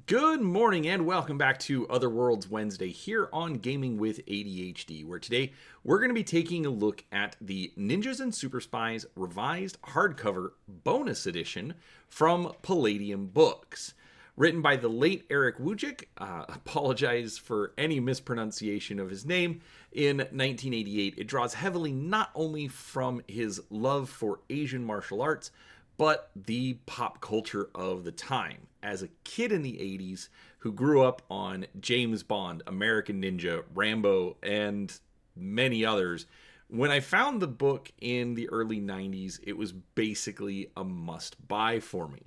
Good morning and welcome back to Other Worlds Wednesday here on Gaming with ADHD, where today we're going to be taking a look at the Ninjas and Superspies revised hardcover bonus edition from Palladium Books. Written by the late Eric Wujcik, apologize for any mispronunciation of his name, in 1988. It draws heavily not only from his love for Asian martial arts, but the pop culture of the time. As a kid in the 80s who grew up on James Bond, American Ninja, Rambo, and many others, when I found the book in the early 90s, it was basically a must-buy for me.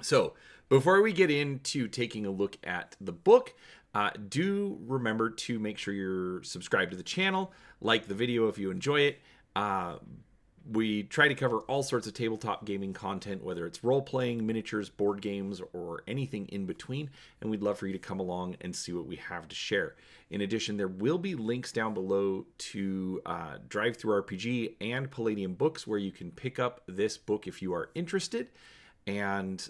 So, before we get into taking a look at the book, do remember to make sure you're subscribed to the channel, like the video if you enjoy it. We try to cover all sorts of tabletop gaming content, whether it's role-playing, miniatures, board games, or anything in between, and we'd love for you to come along and see what we have to share. In addition, there will be links down below to Drive-Thru RPG and Palladium Books, where you can pick up this book if you are interested. And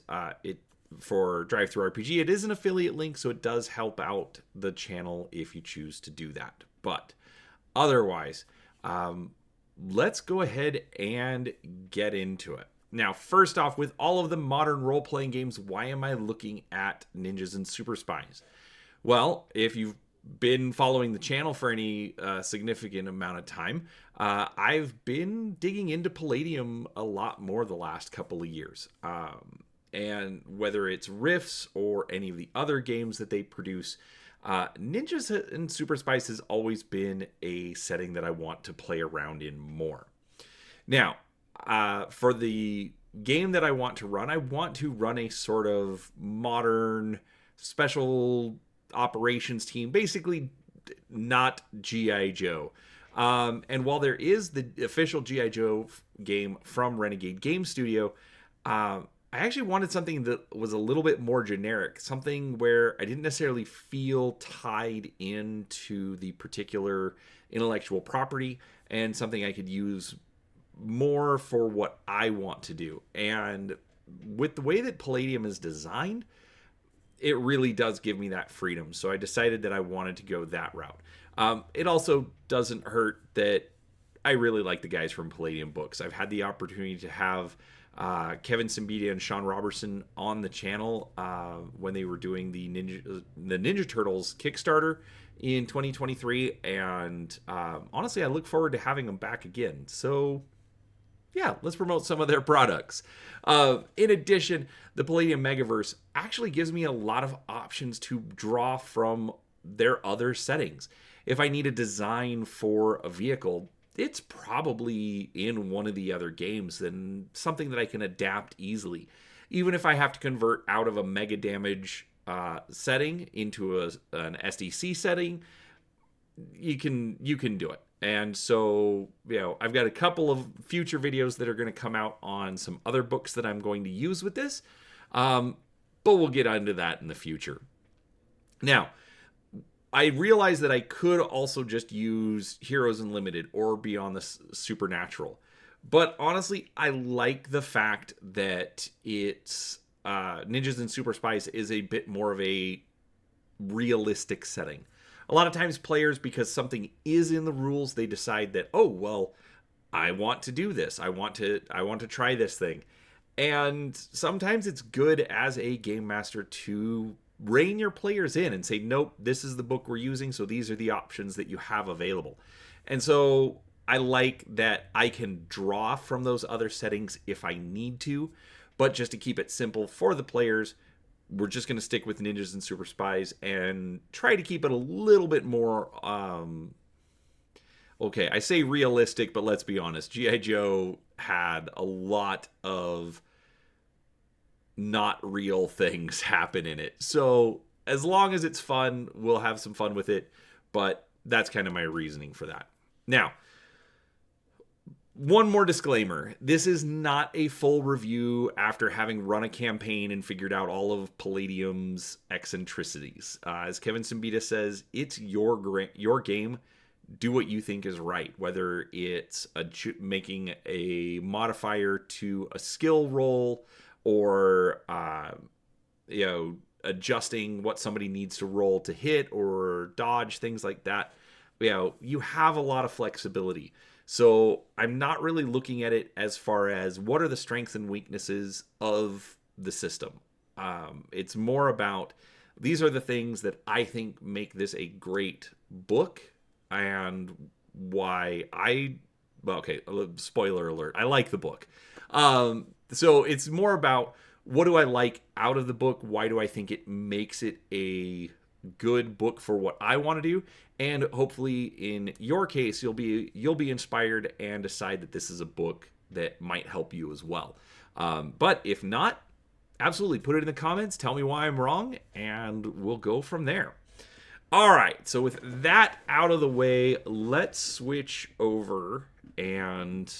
for Drive-Thru RPG, it is an affiliate link, so it does help out the channel if you choose to do that. But otherwise, let's go ahead and get into it. Now, first off, with all of the modern role-playing games, why am I looking at Ninjas and Superspies? Well, if you've been following the channel for any significant amount of time, I've been digging into Palladium a lot more the last couple of years. And whether it's Rifts or any of the other games that they produce, Ninjas and Superspies has always been a setting that I want to play around in more. Now, for the game that I want to run a sort of modern special operations team, basically not G.I. Joe. And while there is the official G.I. Joe game from Renegade Game Studio, I actually wanted something that was a little bit more generic, something where I didn't necessarily feel tied into the particular intellectual property, and something I could use more for what I want to do. And with the way that Palladium is designed, it really does give me that freedom. So I decided that I wanted to go that route. It also doesn't hurt that I really like the guys from Palladium Books. I've had the opportunity to have Kevin Simbida and Sean Robertson on the channel when they were doing the Ninja Turtles Kickstarter in 2023, and honestly, I look forward to having them back again. So, yeah, let's promote some of their products. In addition, the Palladium Megaverse actually gives me a lot of options to draw from their other settings. If I need a design for a vehicle, it's probably in one of the other games, and something that I can adapt easily. Even if I have to convert out of a mega damage setting into an SDC setting, you can do it. And so, I've got a couple of future videos that are going to come out on some other books that I'm going to use with this, but we'll get into that in the future. Now, I realized that I could also just use Heroes Unlimited or Beyond the Supernatural. But honestly, I like the fact that it's Ninjas and Superspies is a bit more of a realistic setting. A lot of times players, because something is in the rules, they decide that, oh, well, I want to do this. I want to try this thing. And sometimes it's good as a game master to rein your players in and say, nope, this is the book we're using, so these are the options that you have available. And so I like that I can draw from those other settings if I need to, but just to keep it simple for the players, we're just going to stick with Ninjas and Superspies and try to keep it a little bit more, okay, I say realistic, but let's be honest, G.I. Joe had a lot of not real things happen in it. So as long as it's fun, we'll have some fun with it. But that's kind of my reasoning for that. Now, one more disclaimer. This is not a full review after having run a campaign and figured out all of Palladium's eccentricities. As Kevin Simbida says, it's your game. Do what you think is right, whether it's making a modifier to a skill roll, or adjusting what somebody needs to roll to hit or dodge, things like that. You have a lot of flexibility. So I'm not really looking at it as far as what are the strengths and weaknesses of the system. It's more about these are the things that I think make this a great book, and why spoiler alert, I like the book. So it's more about what do I like out of the book? Why do I think it makes it a good book for what I want to do? And hopefully in your case, you'll be inspired and decide that this is a book that might help you as well. But if not, absolutely put it in the comments. Tell me why I'm wrong, and we'll go from there. All right, so with that out of the way, let's switch over and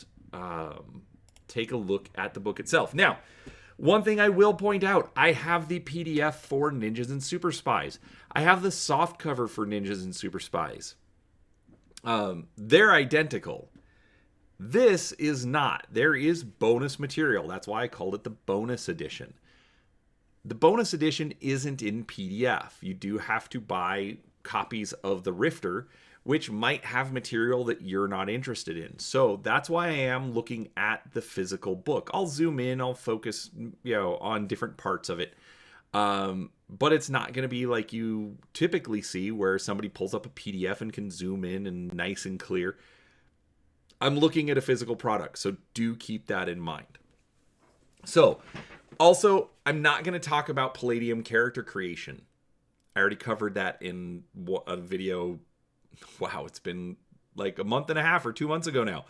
take a look at the book itself. Now, one thing I will point out, I have the PDF for Ninjas and Superspies. I have the soft cover for Ninjas and Superspies. They're identical. This is not. There is bonus material. That's why I called it the bonus edition. The bonus edition isn't in PDF. You do have to buy copies of the Rifter, which might have material that you're not interested in. So that's why I am looking at the physical book. I'll zoom in, I'll focus, on different parts of it. But it's not going to be like you typically see where somebody pulls up a PDF and can zoom in and nice and clear. I'm looking at a physical product, so do keep that in mind. So, also, I'm not going to talk about Palladium character creation. I already covered that in a video. Wow, it's been like a month and a half or 2 months ago now.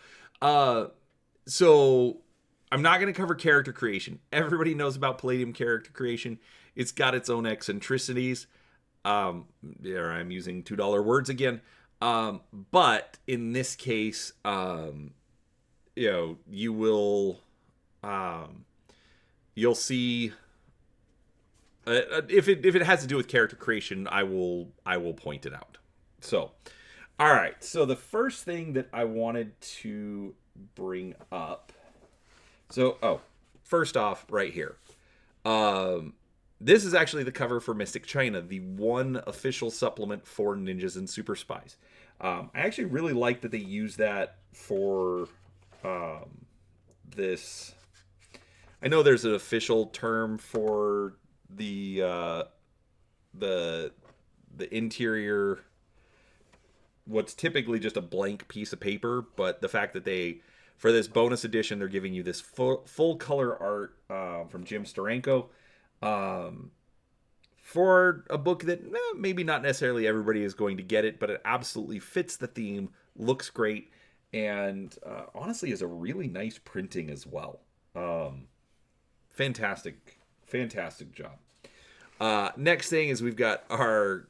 So I'm not going to cover character creation. Everybody knows about Palladium character creation. It's got its own eccentricities. There, I'm using $2 words again. But in this case, you will, you'll see. If it has to do with character creation, I will point it out. So, all right. So the first thing that I wanted to bring up. First off, right here. This is actually the cover for Mystic China, the one official supplement for Ninjas and Superspies. I actually really like that they use that for this. I know there's an official term for the interior, what's typically just a blank piece of paper, but the fact that for this bonus edition, they're giving you this full color art from Jim Steranko for a book that maybe not necessarily everybody is going to get it, but it absolutely fits the theme, looks great, and honestly is a really nice printing as well. Fantastic job. Next thing is we've got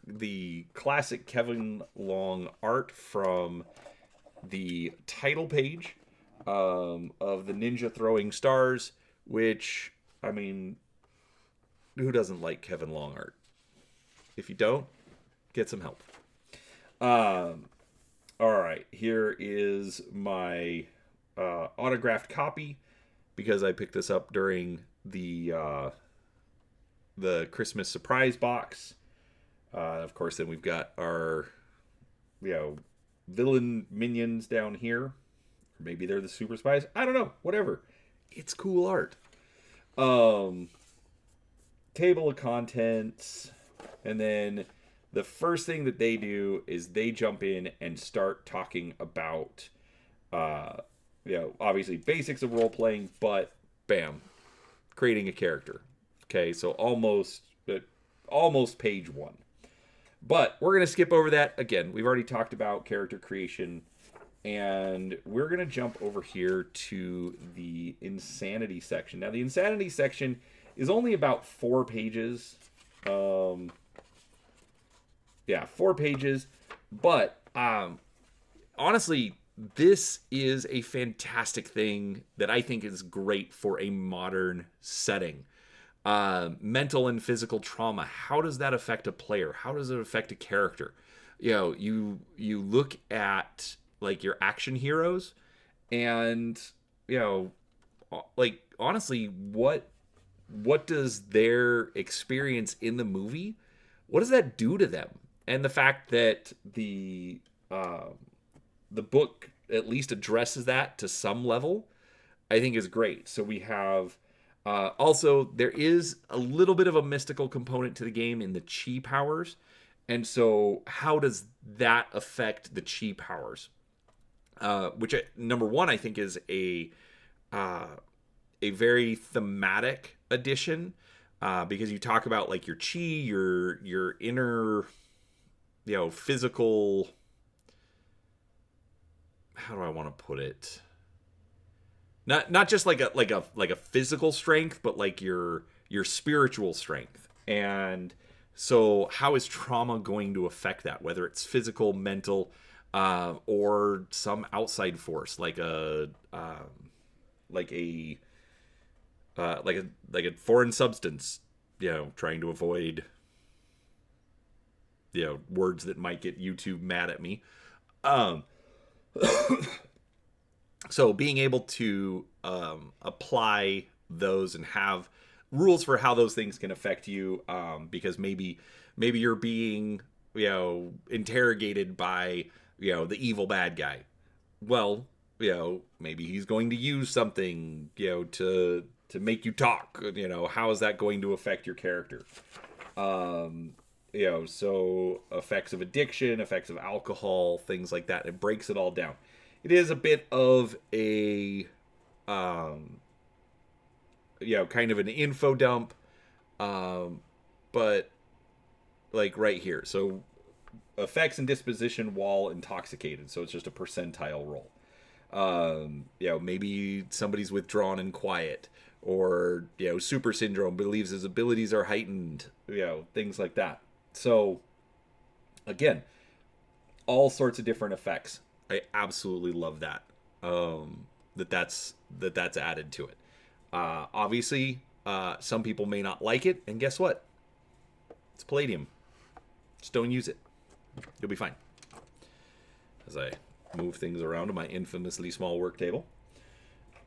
the classic Kevin Long art from the title page of the Ninja throwing stars, which, I mean, who doesn't like Kevin Long art? If you don't, get some help. All right, here is my autographed copy, because I picked this up during the Christmas surprise box. Of course, then we've got our villain minions down here. Or maybe they're the super spies. I don't know. Whatever. It's cool art. Table of contents. And then the first thing that they do is they jump in and start talking about, obviously basics of role-playing, but bam, creating a character. Okay, so almost page 1. But we're going to skip over that. Again, we've already talked about character creation, and we're going to jump over here to the Insanity section. Now, the Insanity section is only about 4 pages. 4 pages. But honestly, this is a fantastic thing that I think is great for a modern setting. Mental and physical trauma. How does that affect a player? How does it affect a character? You look at like your action heroes, and honestly, what what does their experience in the movie, what does that do to them? And the fact that the book at least addresses that to some level, I think is great. So we have also there is a little bit of a mystical component to the game in the chi powers, and so how does that affect the chi powers? Which number one I think is a very thematic addition, because you talk about like your chi, your inner, physical. How do I want to put it? Not just like a physical strength, but like your spiritual strength. And so how is trauma going to affect that, whether it's physical, mental, or some outside force like a like a like a foreign substance, trying to avoid words that might get YouTube mad at me. So being able to apply those and have rules for how those things can affect you, because maybe you're being interrogated by the evil bad guy. Well, maybe he's going to use something to make you talk. How is that going to affect your character? So effects of addiction, effects of alcohol, things like that. It breaks it all down. It is a bit of a, kind of an info dump, but like right here. So effects and disposition while intoxicated. So it's just a percentile roll. Maybe somebody's withdrawn and quiet, or super syndrome, believes his abilities are heightened, things like that. So again, all sorts of different effects. I absolutely love that. That's added to it. Obviously, some people may not like it, and guess what? It's Palladium. Just don't use it. You'll be fine. As I move things around to my infamously small work table.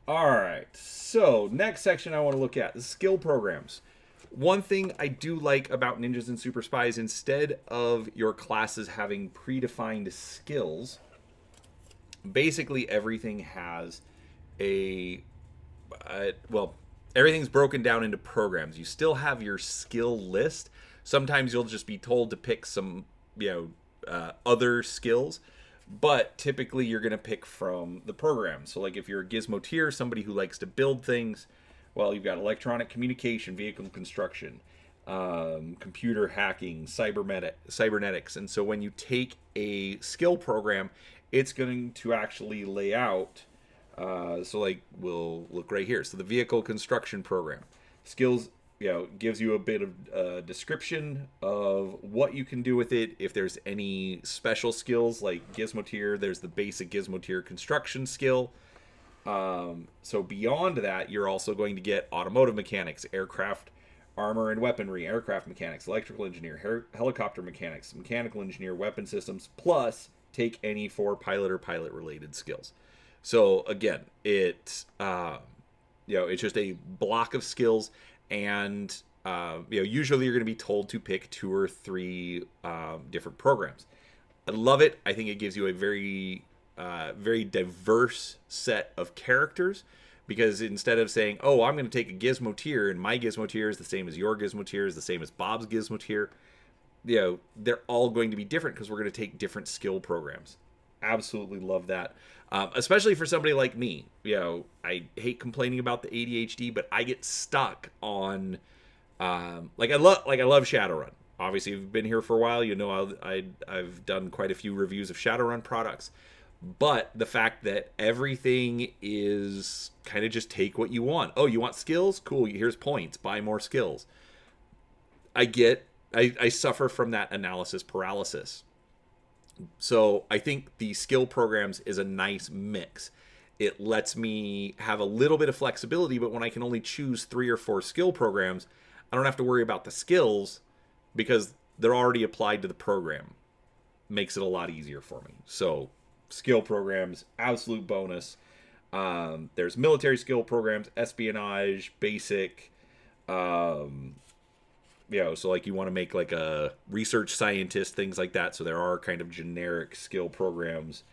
All right. So next section I want to look at is skill programs. One thing I do like about Ninjas and Superspies, instead of your classes having predefined skills, basically everything has everything's broken down into programs. You still have your skill list. Sometimes you'll just be told to pick some, other skills, but typically you're going to pick from the program. So like if you're a gizmoteer, somebody who likes to build things, well, you've got electronic communication, vehicle construction, computer hacking, cybernetics. And so when you take a skill program, it's going to actually lay out, so like we'll look right here. So the vehicle construction program, skills, gives you a bit of description of what you can do with it. If there's any special skills like gizmoteer, there's the basic gizmoteer construction skill. So beyond that, you're also going to get automotive mechanics, aircraft, armor and weaponry, aircraft mechanics, electrical engineer, helicopter mechanics, mechanical engineer, weapon systems, plus take any 4 pilot or pilot related skills. So again, it's just a block of skills, and usually you're going to be told to pick 2 or 3 different programs. I love it. I think it gives you a very diverse set of characters, because instead of saying, oh, I'm going to take a gizmoteer and my gizmoteer is the same as your gizmoteer, is the same as Bob's gizmoteer, they're all going to be different because we're going to take different skill programs. Absolutely love that. Especially for somebody like me. I hate complaining about the ADHD, but I get stuck on I love Shadowrun. Obviously, if you've been here for a while, I've done quite a few reviews of Shadowrun products. But the fact that everything is kind of just take what you want. Oh, you want skills? Cool, here's points. Buy more skills. I suffer from that analysis paralysis. So I think the skill programs is a nice mix. It lets me have a little bit of flexibility, but when I can only choose 3 or 4 skill programs, I don't have to worry about the skills because they're already applied to the program. Makes it a lot easier for me. So skill programs, absolute bonus. There's military skill programs, espionage, basic, So like you want to make like a research scientist, things like that. So there are kind of generic skill programs.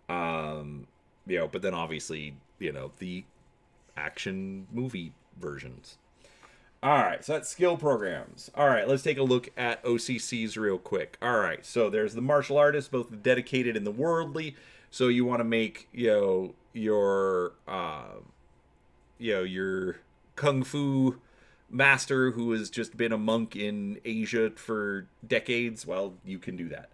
But then obviously, the action movie versions. All right, so that's skill programs. All right, let's take a look at OCCs real quick. All right, so there's the martial artists, both the dedicated and the worldly. So you want to make your kung fu master who has just been a monk in Asia for decades. Well, you can do that.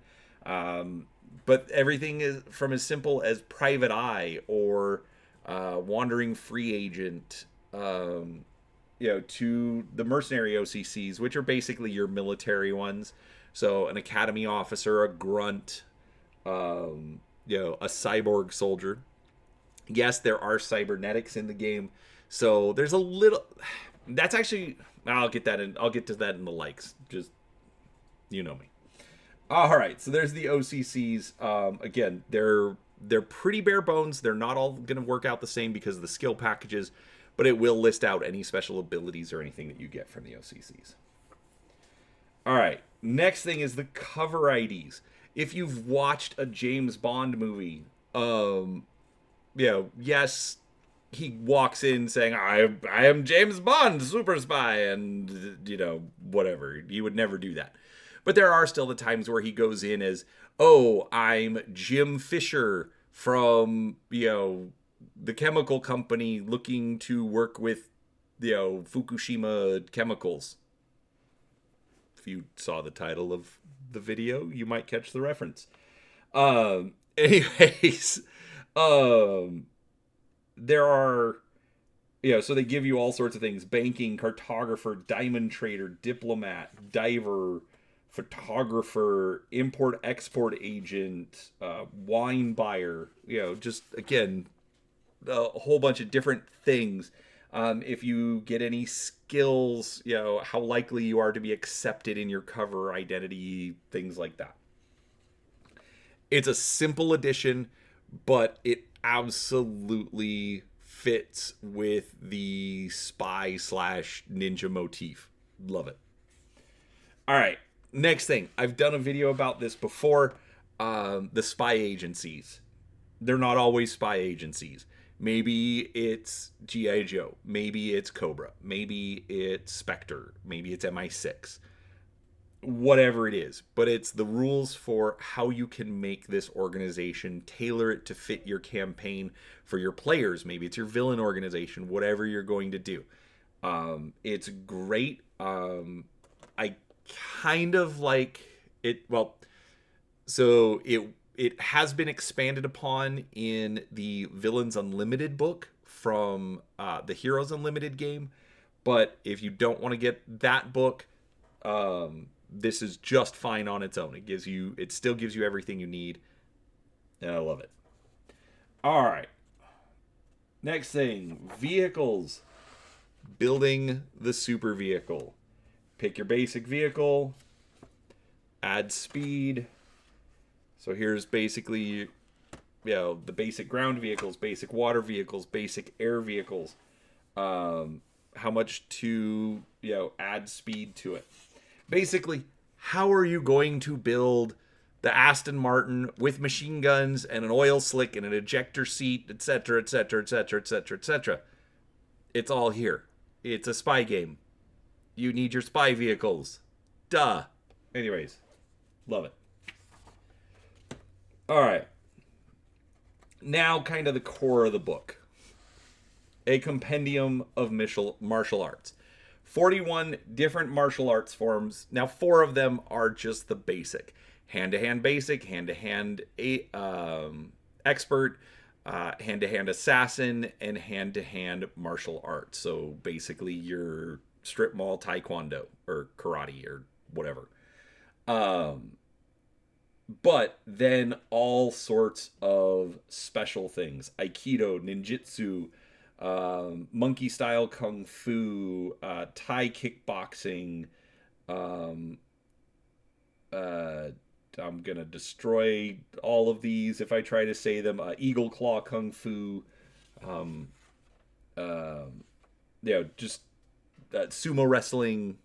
But everything is from as simple as private eye or wandering free agent. To the mercenary OCCs, which are basically your military ones. So an academy officer, a grunt, a cyborg soldier. Yes, there are cybernetics in the game, so there's a little. That's actually. I'll get that in. I'll get to that in the likes. Just you know me. All right, so there's the OCCs. Again, they're pretty bare bones. They're not all going to work out the same because of the skill packages, but it will list out any special abilities or anything that you get from the OCCs. All right, next thing is the cover IDs. If you've watched a James Bond movie, yes, he walks in saying, I am James Bond, super spy, and, whatever. You would never do that. But there are still the times where he goes in as, oh, I'm Jim Fisher from, the chemical company looking to work with, Fukushima chemicals. If you saw the title of the video, you might catch the reference. Anyways, there are, so they give you all sorts of things: banking, cartographer, diamond trader, diplomat, diver, photographer, import export agent, wine buyer. Just again, a whole bunch of different things. If you get any skills, how likely you are to be accepted in your cover identity, things like that. It's a simple addition, but it absolutely fits with the spy slash ninja motif. Love it. All right, next thing. I've done a video about this before. The spy agencies. They're not always spy agencies. Maybe it's G.I. Joe. Maybe it's Cobra. Maybe it's Spectre. Maybe it's MI6. Whatever it is. But it's the rules for how you can make this organization, tailor it to fit your campaign for your players. Maybe it's your villain organization, whatever you're going to do. It's great. I kind of like it. Well, so it has been expanded upon in the Villains Unlimited book from the Heroes Unlimited game. But if you don't want to get that book, this is just fine on its own. It still gives you everything you need, and I love it. All right. Next thing, vehicles. Building the super vehicle. Pick your basic vehicle. Add speed. So here's basically, the basic ground vehicles, basic water vehicles, basic air vehicles. How much to, add speed to it. Basically, how are you going to build the Aston Martin with machine guns and an oil slick and an ejector seat, etc., etc., etc., etc., etc.? It's all here. It's a spy game. You need your spy vehicles. Duh. Anyways, love it. All right. Now, kind of the core of the book. A compendium of martial arts. 41 different martial arts forms. Now, 4 of them are just the basic. Hand-to-hand basic, hand-to-hand expert, hand-to-hand assassin, and hand-to-hand martial arts. So, basically, your strip mall taekwondo or karate or whatever. But then all sorts of special things. Aikido, ninjutsu, monkey style kung fu, Thai kickboxing. I'm gonna destroy all of these if I try to say them. Eagle claw kung fu. Just sumo wrestling,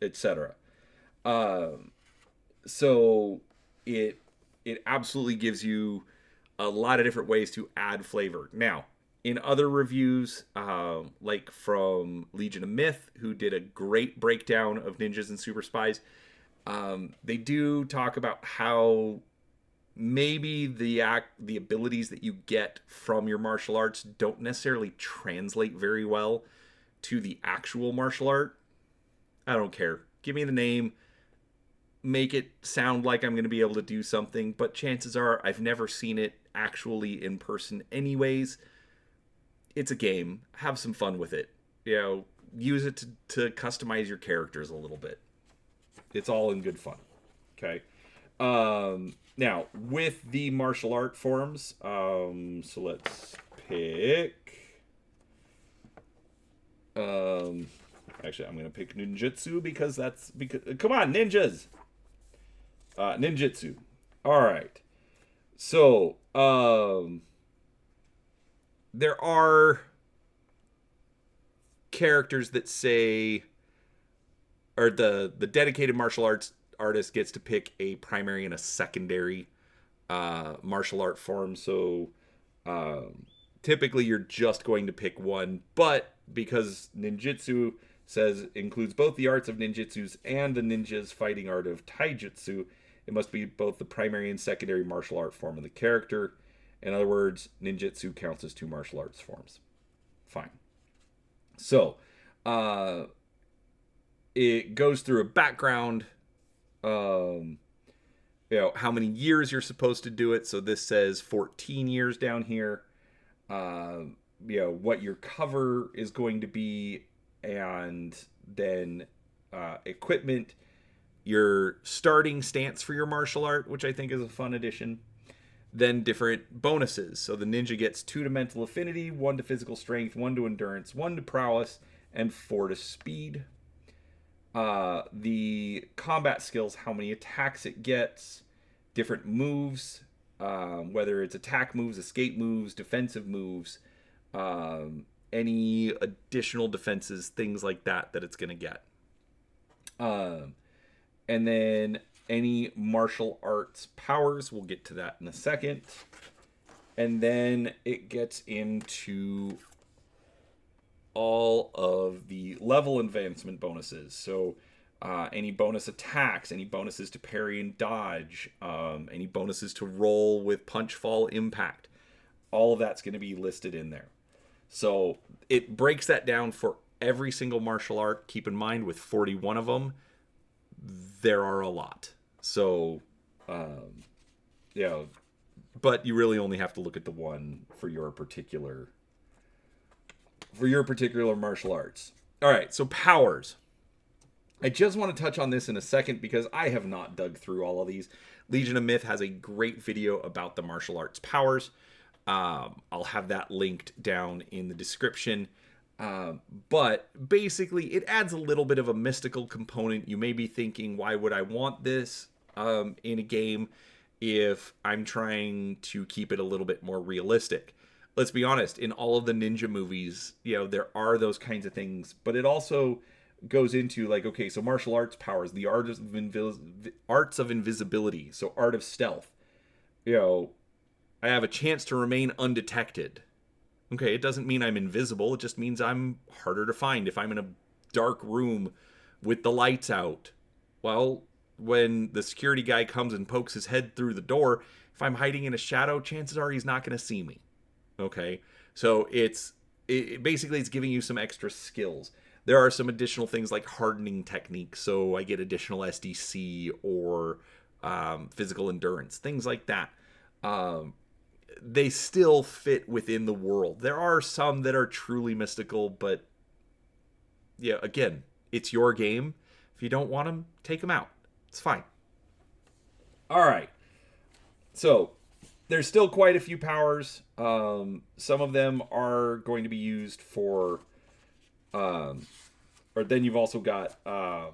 etc. So it absolutely gives you a lot of different ways to add flavor. Now, in other reviews, like from Legion of Myth, who did a great breakdown of Ninjas and Superspies, they do talk about how maybe the abilities that you get from your martial arts don't necessarily translate very well to the actual martial art. I don't care. Give me the name. Make it sound like I'm going to be able to do something, but chances are I've never seen it actually in person anyways. It's a game. Have some fun with it. Use it to customize your characters a little bit. It's all in good fun. Okay. Now, with the martial art forms, so let's pick... actually, I'm going to pick ninjutsu because that's... Come on, ninjas! Ninjutsu. Alright. So, there are characters that say... Or the dedicated martial arts artist gets to pick a primary and a secondary martial art form. So typically you're just going to pick one, but because ninjutsu says includes both the arts of ninjutsus and the ninja's fighting art of taijutsu, it must be both the primary and secondary martial art form of the character. In other words, ninjutsu counts as two martial arts forms. Fine. So it goes through a background, how many years you're supposed to do it. So this says 14 years down here. What your cover is going to be, and then equipment, your starting stance for your martial art, which I think is a fun addition. Then different bonuses. So the ninja gets 2 to mental affinity, 1 to physical strength, 1 to endurance, 1 to prowess, and 4 to speed. The combat skills, how many attacks it gets, different moves, whether it's attack moves, escape moves, defensive moves, any additional defenses, things like that it's going to get. And then any martial arts powers, we'll get to that in a second. And then it gets into all of the level advancement bonuses. So any bonus attacks, any bonuses to parry and dodge, any bonuses to roll with punch, fall, impact. All of that's going to be listed in there. So it breaks that down for every single martial art. Keep in mind, with 41 of them, there are a lot. So, but you really only have to look at the one for your particular martial arts. All right, so powers. I just want to touch on this in a second because I have not dug through all of these. Legion of Myth has a great video about the martial arts powers. I'll have that linked down in the description. But basically, it adds a little bit of a mystical component. You may be thinking, why would I want this in a game if I'm trying to keep it a little bit more realistic? Let's be honest, in all of the ninja movies, there are those kinds of things, but it also goes into okay, so martial arts powers, the arts of invisibility, so art of stealth. I have a chance to remain undetected. Okay, it doesn't mean I'm invisible, it just means I'm harder to find if I'm in a dark room with the lights out. Well, when the security guy comes and pokes his head through the door, if I'm hiding in a shadow, chances are he's not going to see me. Okay, so it's giving you some extra skills. There are some additional things like hardening techniques, so I get additional SDC or physical endurance, things like that. They still fit within the world. There are some that are truly mystical, but again, it's your game. If you don't want them, take them out. It's fine. All right, so there's still quite a few powers. Some of them are going to be used for, or then you've also got a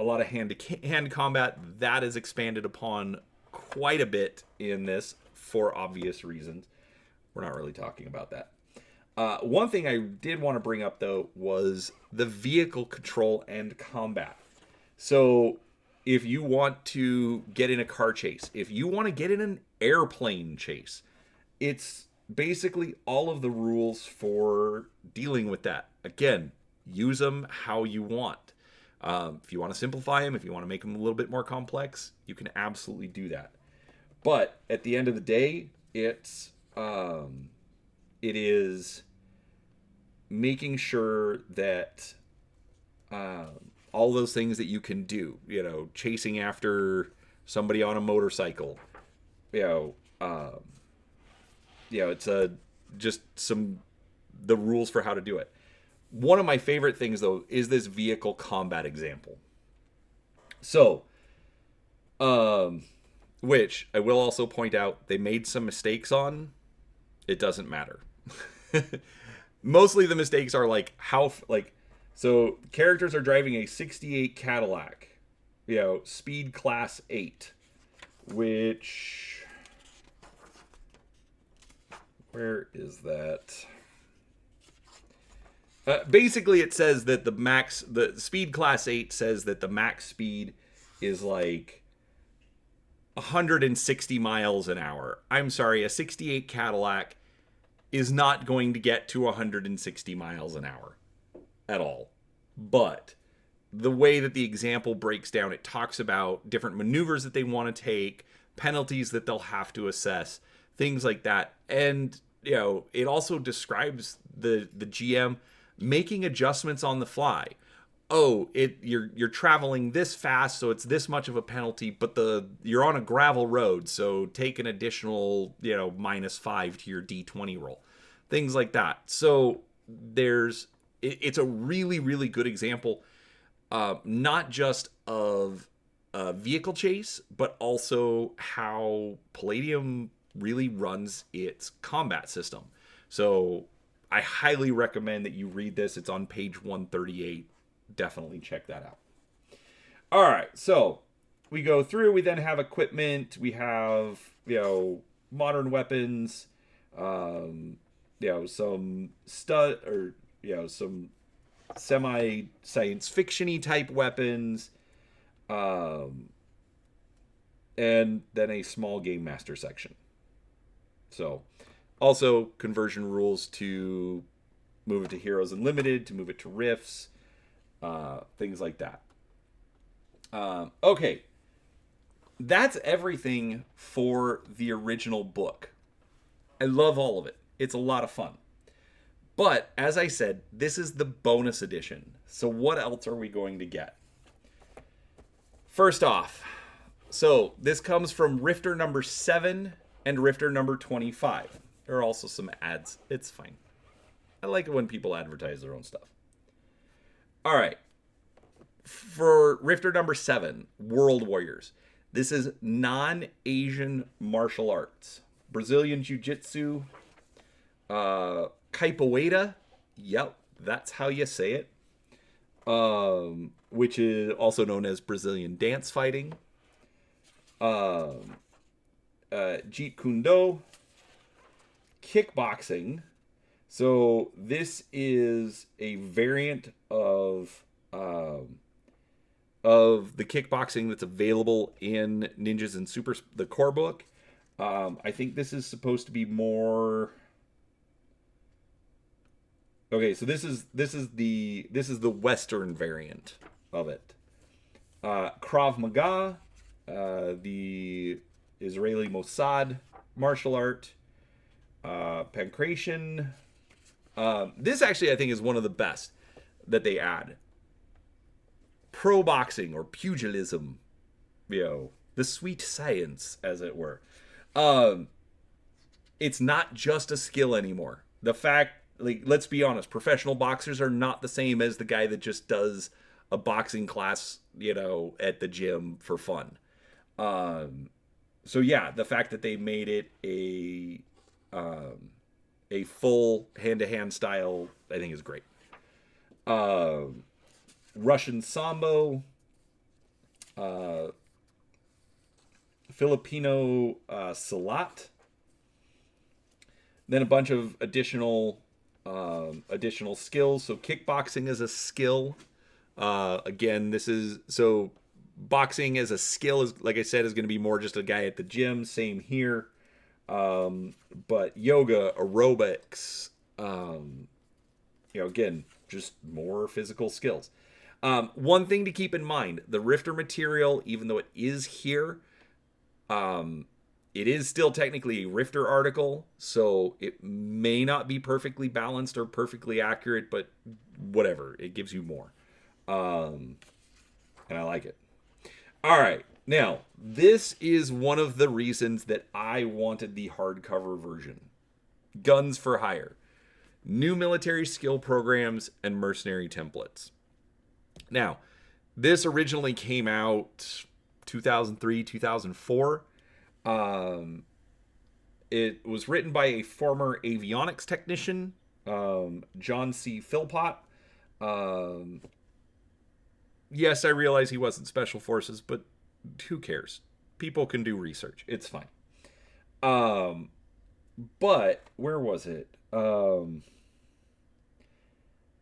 lot of hand-to-hand combat. That is expanded upon quite a bit in this for obvious reasons. We're not really talking about that. One thing I did want to bring up, though, was the vehicle control and combat. So, if you want to get in a car chase, if you want to get in an airplane chase, it's basically all of the rules for dealing with that. Again, use them how you want. If you want to simplify them, if you want to make them a little bit more complex, you can absolutely do that. But at the end of the day, it is making sure that all those things that you can do, chasing after somebody on a motorcycle, it's just the rules for how to do it. One of my favorite things, though, is this vehicle combat example. So, which I will also point out, they made some mistakes on. It doesn't matter. Mostly the mistakes are so characters are driving a 68 Cadillac, speed class 8, which, where is that? Basically, it says that the speed class 8 says that the max speed is like 160 miles an hour. I'm sorry, a 68 Cadillac is not going to get to 160 miles an hour at all. But the way that the example breaks down, it talks about different maneuvers that they want to take, penalties that they'll have to assess, things like that. And, it also describes the GM making adjustments on the fly. Oh, you're traveling this fast, so it's this much of a penalty, but you're on a gravel road, so take an additional, -5 to your D20 roll. Things like that. So it's a really, really good example, not just of a vehicle chase, but also how Palladium really runs its combat system. So I highly recommend that you read this. It's on page 138. Definitely check that out. All right, so we go through. We then have equipment. We have modern weapons. Some some semi science fiction-y type weapons. And then a small game master section. So, also conversion rules to move it to Heroes Unlimited, to move it to Rifts, things like that. Okay, that's everything for the original book. I love all of it. It's a lot of fun. But, as I said, this is the bonus edition. So what else are we going to get? First off, so this comes from Rifter number 7 and Rifter number 25. There are also some ads. It's fine. I like it when people advertise their own stuff. All right. For Rifter number 7, World Warriors. This is non-Asian martial arts. Brazilian Jiu-Jitsu. Capoeira. Yep, that's how you say it. Which is also known as Brazilian dance fighting. Jeet Kune Do, kickboxing. So this is a variant of the kickboxing that's available in Ninjas and the core book. I think this is supposed to be more. Okay, so this is the Western variant of it. Krav Maga, the Israeli Mossad martial art, Pankration. This actually, I think, is one of the best that they add. Pro boxing or pugilism, the sweet science, as it were. It's not just a skill anymore. The fact, let's be honest, professional boxers are not the same as the guy that just does a boxing class, at the gym for fun. So yeah, the fact that they made it a full hand-to-hand style, I think is great. Russian Sambo, Filipino Salat, then a bunch of additional additional skills. So kickboxing is a skill. Again, this is so boxing as a skill is, like I said, is going to be more just a guy at the gym. Same here. But yoga, aerobics, again, just more physical skills. One thing to keep in mind, the Rifter material, even though it is here, it is still technically a Rifter article, so it may not be perfectly balanced or perfectly accurate, but whatever, it gives you more. And I like it. All right, now, this is one of the reasons that I wanted the hardcover version. Guns for hire. New military skill programs and mercenary templates. Now, this originally came out 2003, 2004. It was written by a former avionics technician, John C. Philpott. Yes, I realize he wasn't special forces, but who cares? People can do research. It's fine. But where was it?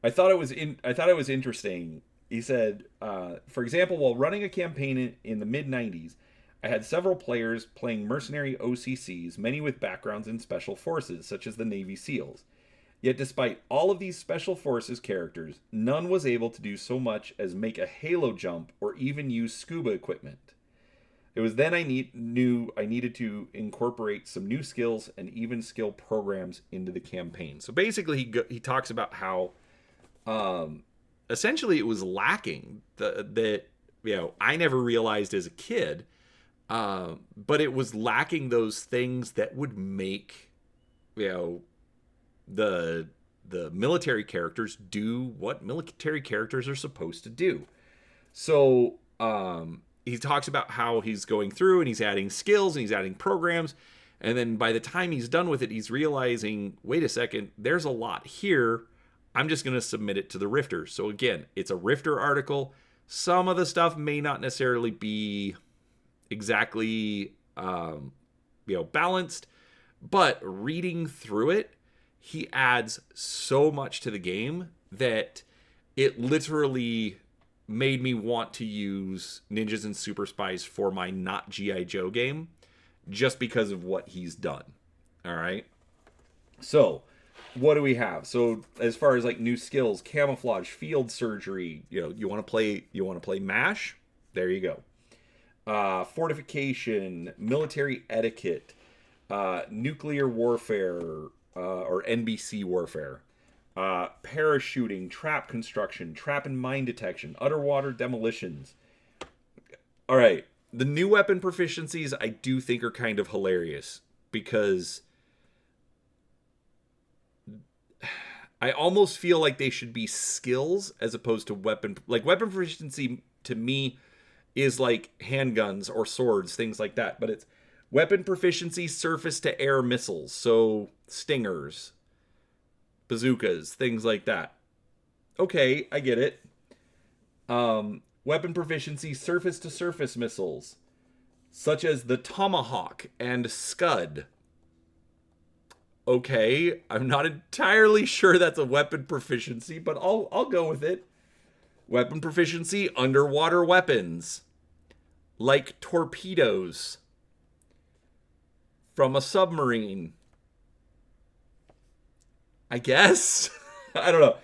I thought it was interesting. He said, for example, while running a campaign in the mid-90s, I had several players playing mercenary OCCs, many with backgrounds in special forces, such as the Navy SEALs. Yet despite all of these special forces characters, none was able to do so much as make a halo jump or even use scuba equipment. It was then I knew I needed to incorporate some new skills and even skill programs into the campaign. So basically he talks about how essentially it was lacking that I never realized as a kid, but it was lacking those things that would make the military characters do what military characters are supposed to do. So he talks about how he's going through and he's adding skills and he's adding programs, and then by the time he's done with it, he's realizing, wait a second, there's a lot here. I'm just going to submit it to the Rifter. So again, it's a Rifter article. Some of the stuff may not necessarily be exactly balanced, but reading through it, he adds so much to the game that it literally made me want to use Ninjas and Superspies for my not G.I. Joe game just because of what he's done. All right. So what do we have? So as far as like new skills, camouflage, field surgery, you want to play MASH? There you go. Fortification, military etiquette, nuclear warfare, or NBC warfare, parachuting, trap construction, trap and mine detection, underwater demolitions. All right, the new weapon proficiencies I do think are kind of hilarious because I almost feel like they should be skills as opposed to weapon. Like weapon proficiency to me is like handguns or swords, things like that, but it's weapon proficiency, surface to air missiles, so stingers, bazookas, things like that. Okay, I get it. Weapon proficiency, surface to surface missiles, such as the Tomahawk and Scud. Okay, I'm not entirely sure that's a weapon proficiency, but I'll go with it. Weapon proficiency, underwater weapons, like torpedoes from a submarine. I guess. I don't know.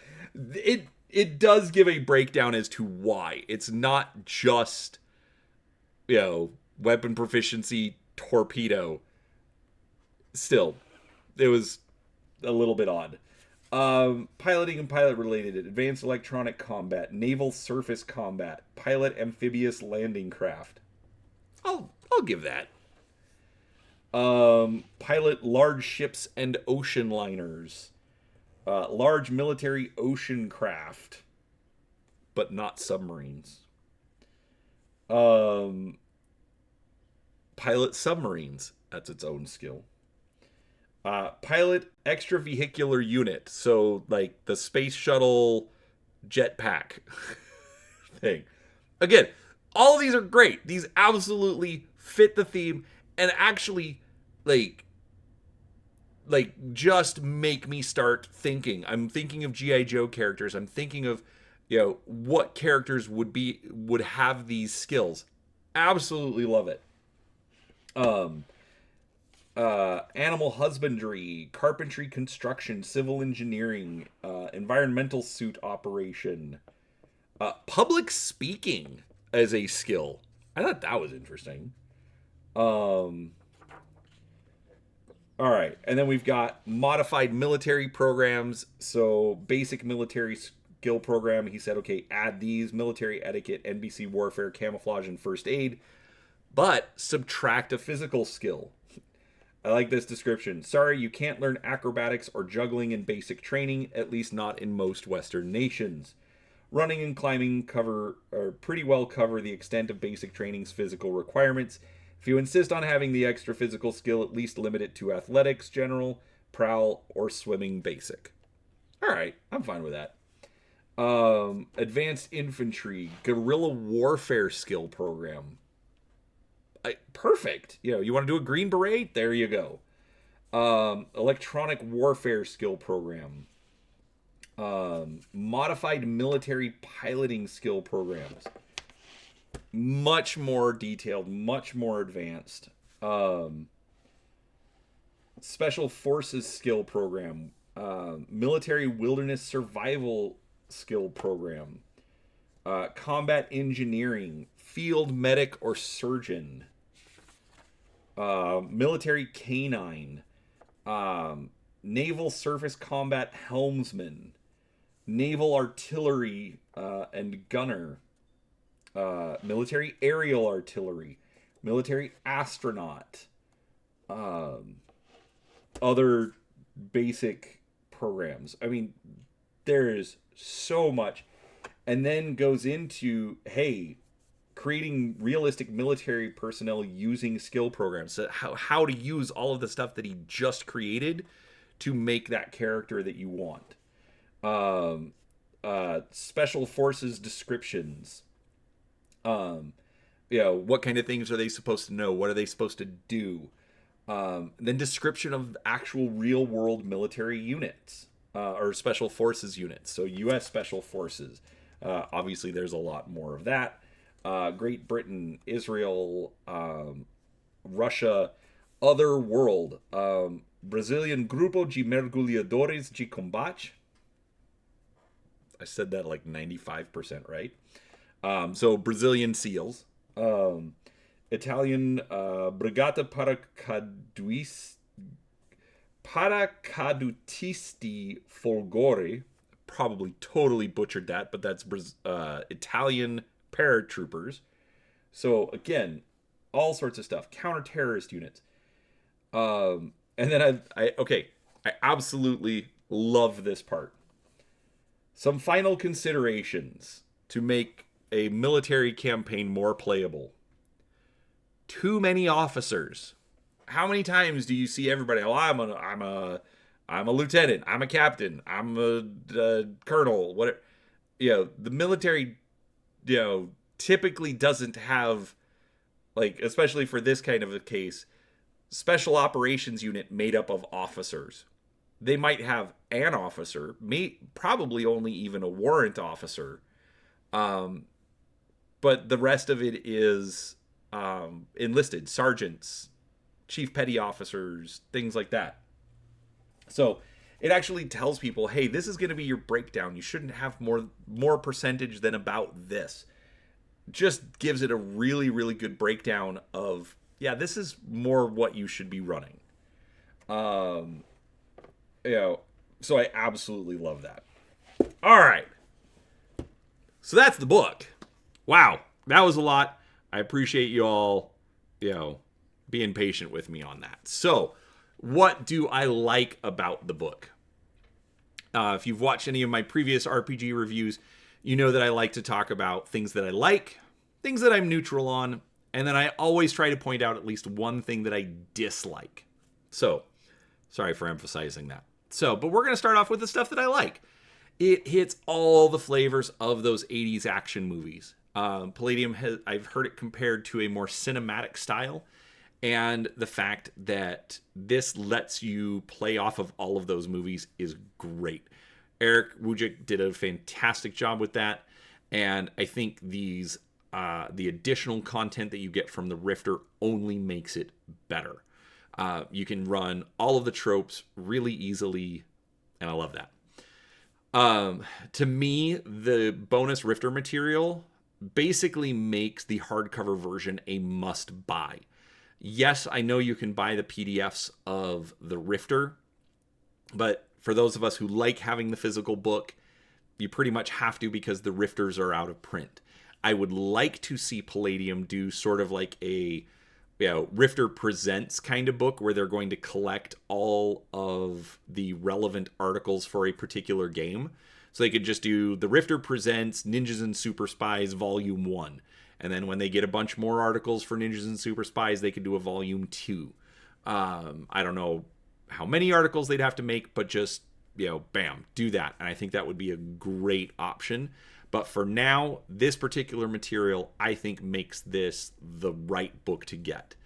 It does give a breakdown as to why. It's not just, weapon proficiency, torpedo. Still, it was a little bit odd. Piloting and pilot-related, advanced electronic combat, naval surface combat, pilot amphibious landing craft. I'll give that. Pilot large ships and ocean liners. Large military ocean craft, but not submarines. Pilot submarines. That's its own skill. Pilot extravehicular unit. So, like, the space shuttle jetpack thing. Again, all of these are great. These absolutely fit the theme and actually, like, like just make me start thinking. I'm thinking of GI Joe characters. I'm thinking of, what characters would have these skills. Absolutely love it. Animal husbandry, carpentry, construction, civil engineering, environmental suit operation, public speaking as a skill. I thought that was interesting. All right, and then we've got modified military programs. So basic military skill program. He said, okay, add these: military etiquette, NBC warfare, camouflage, and first aid, but subtract a physical skill. I like this description. Sorry, you can't learn acrobatics or juggling in basic training, at least not in most Western nations. Running and climbing pretty well cover the extent of basic training's physical requirements. If you insist on having the extra physical skill, at least limit it to athletics, general, prowl, or swimming basic. All right, I'm fine with that. Advanced infantry, guerrilla warfare skill program. Perfect. You want to do a Green Beret? There you go. Electronic warfare skill program. Modified military piloting skill programs. Much more detailed, much more advanced. Special forces skill program. Military wilderness survival skill program. Combat engineering. Field medic or surgeon. Military canine. Naval surface combat helmsman. Naval artillery and gunner. Military aerial artillery, military astronaut, other basic programs. I mean, there's so much. And then goes into, hey, creating realistic military personnel using skill programs. So how to use all of the stuff that he just created to make that character that you want. Special forces descriptions. What kind of things are they supposed to know? What are they supposed to do? Then description of actual real world military units, or special forces units. So U.S. Special Forces. Obviously, there's a lot more of that. Great Britain, Israel, Russia, other world. Brazilian Grupo de Mergulhadores de Combate. I said that like 95% right. So Brazilian SEALs, Italian Brigata Paracadutisti Folgore. Probably totally butchered that, but that's Italian paratroopers. So again, all sorts of stuff. Counter-terrorist units. And then I absolutely love this part. Some final considerations to make a military campaign more playable. Too many officers. How many times do you see everybody? Oh, I'm a lieutenant. I'm a captain. I'm a colonel. Whatever. The military, typically doesn't have, like, especially for this kind of a case, special operations unit made up of officers. They might have an officer, probably only even a warrant officer. But the rest of it is enlisted sergeants, chief petty officers, things like that. So it actually tells people, hey, this is going to be your breakdown. You shouldn't have more percentage than about this. Just gives it a really, really good breakdown of, yeah, this is more what you should be running. So I absolutely love that. All right. So that's the book. Wow. That was a lot. I appreciate you all, being patient with me on that. So what do I like about the book? If you've watched any of my previous RPG reviews, you know that I like to talk about things that I like, things that I'm neutral on, and then I always try to point out at least one thing that I dislike. So, sorry for emphasizing that. But we're going to start off with the stuff that I like. It hits all the flavors of those 80s action movies. Palladium I've heard it compared to a more cinematic style. And the fact that this lets you play off of all of those movies is great. Eric Wujik did a fantastic job with that. And I think the additional content that you get from the Rifter only makes it better. You can run all of the tropes really easily, and I love that. To me, the bonus Rifter material basically makes the hardcover version a must buy. Yes, I know you can buy the PDFs of the Rifter, but for those of us who like having the physical book, you pretty much have to because the Rifters are out of print. I would like to see Palladium do sort of like a Rifter Presents kind of book where they're going to collect all of the relevant articles for a particular game. So they could just do the Rifter Presents Ninjas and Superspies Volume 1. And then when they get a bunch more articles for Ninjas and Superspies, they could do a Volume 2. I don't know how many articles they'd have to make, but just, bam, do that. And I think that would be a great option. But for now, this particular material, I think, makes this the right book to get.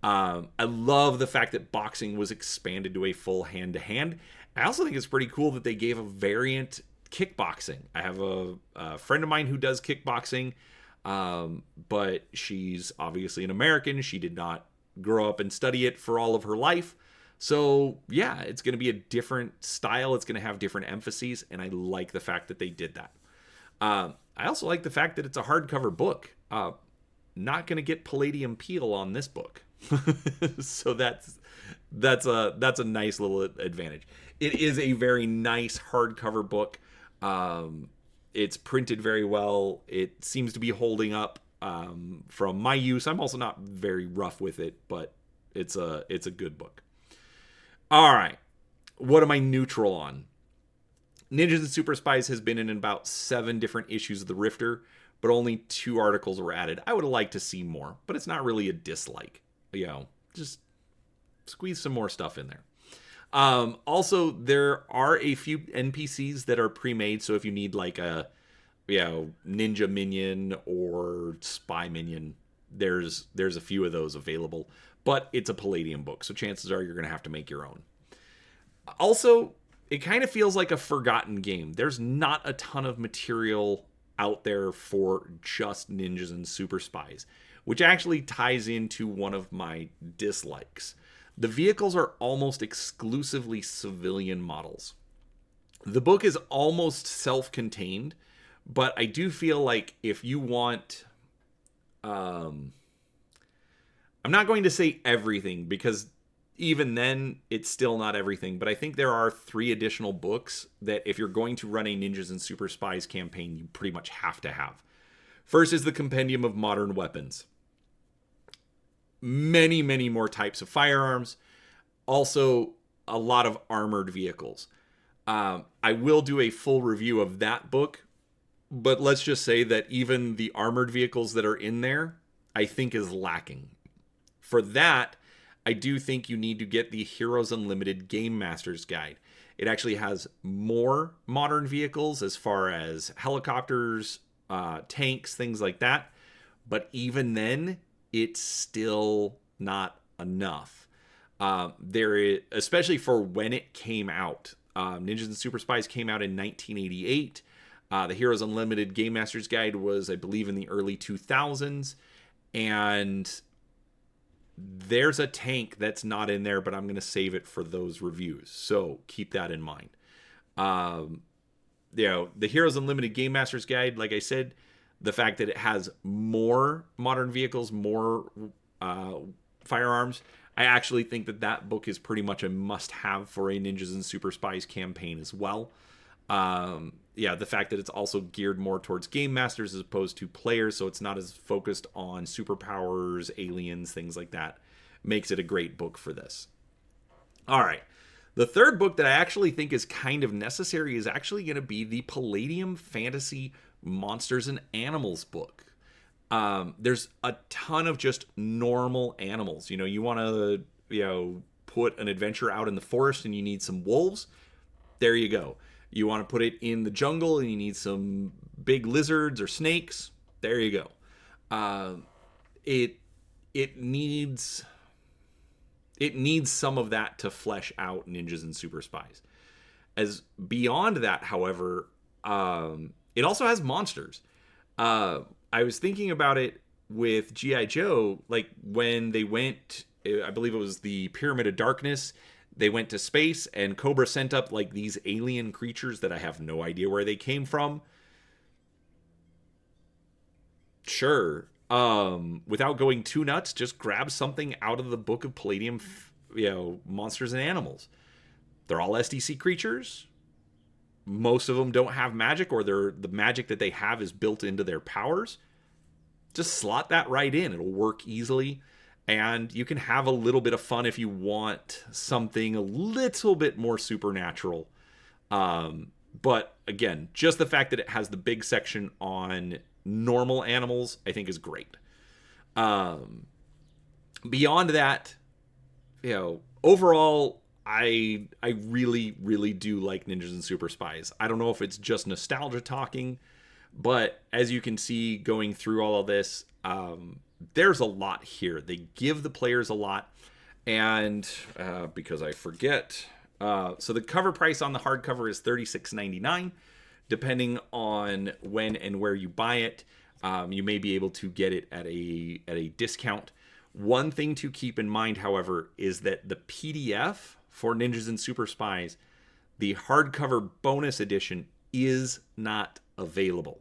I love the fact that boxing was expanded to a full hand-to-hand. I also think it's pretty cool that they gave a variant kickboxing. I have a friend of mine who does kickboxing, but she's obviously an American. She did not grow up and study it for all of her life. So, yeah, it's going to be a different style. It's going to have different emphases, and I like the fact that they did that. I also like the fact that it's a hardcover book. Not going to get Palladium peel on this book. So that's a nice little advantage. It is a very nice hardcover book. It's printed very well. It seems to be holding up from my use. I'm also not very rough with it, but it's a good book. All right. What am I neutral on? Ninjas and Superspies has been in about 7 different issues of the Rifter, but only 2 articles were added. I would have liked to see more, but it's not really a dislike. Just squeeze some more stuff in there. Also, there are a few NPCs that are pre-made, so if you need like a ninja minion or spy minion, there's a few of those available. But it's a Palladium book, so chances are you're going to have to make your own. Also, it kind of feels like a forgotten game. There's not a ton of material out there for just Ninjas and Superspies, which actually ties into one of my dislikes. The vehicles are almost exclusively civilian models. The book is almost self-contained, but I do feel like if you want... I'm not going to say everything, because even then, it's still not everything. But I think there are 3 additional books that if you're going to run a Ninjas and Superspies campaign, you pretty much have to have. First is the Compendium of Modern Weapons. Many, many more types of firearms. Also, a lot of armored vehicles. I will do a full review of that book. But let's just say that even the armored vehicles that are in there, I think is lacking. For that, I do think you need to get the Heroes Unlimited Game Master's Guide. It actually has more modern vehicles as far as helicopters, tanks, things like that. But even then, it's still not enough. Especially for when it came out. Ninjas and Superspies came out in 1988. The Heroes Unlimited Game Master's Guide was, I believe, in the early 2000s. And there's a tank that's not in there, but I'm going to save it for those reviews. So keep that in mind. The Heroes Unlimited Game Master's Guide, like I said, the fact that it has more modern vehicles, more firearms, I actually think that book is pretty much a must-have for a Ninjas and Superspies campaign as well. The fact that it's also geared more towards game masters as opposed to players, so it's not as focused on superpowers, aliens, things like that, makes it a great book for this. All right. The third book that I actually think is kind of necessary is actually going to be the Palladium Fantasy Monsters and Animals book. There's a ton of just normal animals. You want to, put an adventure out in the forest and you need some wolves. There you go. You want to put it in the jungle and you need some big lizards or snakes. There you go. It needs it needs some of that to flesh out Ninjas and Super Spies. As beyond that, however, it also has monsters. I was thinking about it with G.I. Joe, like when they went, I believe it was the Pyramid of Darkness, they went to space and Cobra sent up like these alien creatures that I have no idea where they came from. Sure. Without going too nuts, just grab something out of the book of Palladium, monsters and animals. They're all SDC creatures. Most of them don't have magic, or the magic that they have is built into their powers. Just slot that right in. It'll work easily. And you can have a little bit of fun if you want something a little bit more supernatural. But again, just the fact that it has the big section on normal animals, I think is great. Beyond that, overall, I really, really do like Ninjas and Super Spies. I don't know if it's just nostalgia talking, but as you can see going through all of this, there's a lot here. They give the players a lot. And because I forget, so the cover price on the hardcover is $36.99. Depending on when and where you buy it, you may be able to get it at a discount. One thing to keep in mind, however, is that the PDF for Ninjas and Super Spies, the hardcover bonus edition, is not available.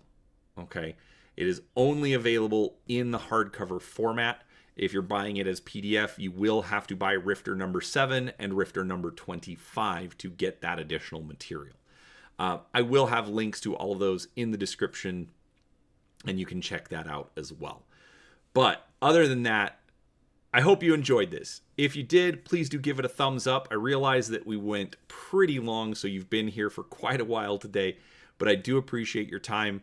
Okay? It is only available in the hardcover format. If you're buying it as PDF, you will have to buy Rifter number 7 and Rifter number 25 to get that additional material. I will have links to all of those in the description, and you can check that out as well. But other than that, I hope you enjoyed this. If you did, please do give it a thumbs up. I realize that we went pretty long, so you've been here for quite a while today, but I do appreciate your time.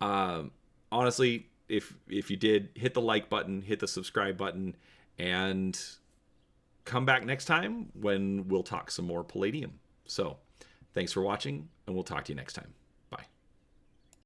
Honestly, if you did, hit the like button, hit the subscribe button, and come back next time when we'll talk some more Palladium. So, thanks for watching, and we'll talk to you next time.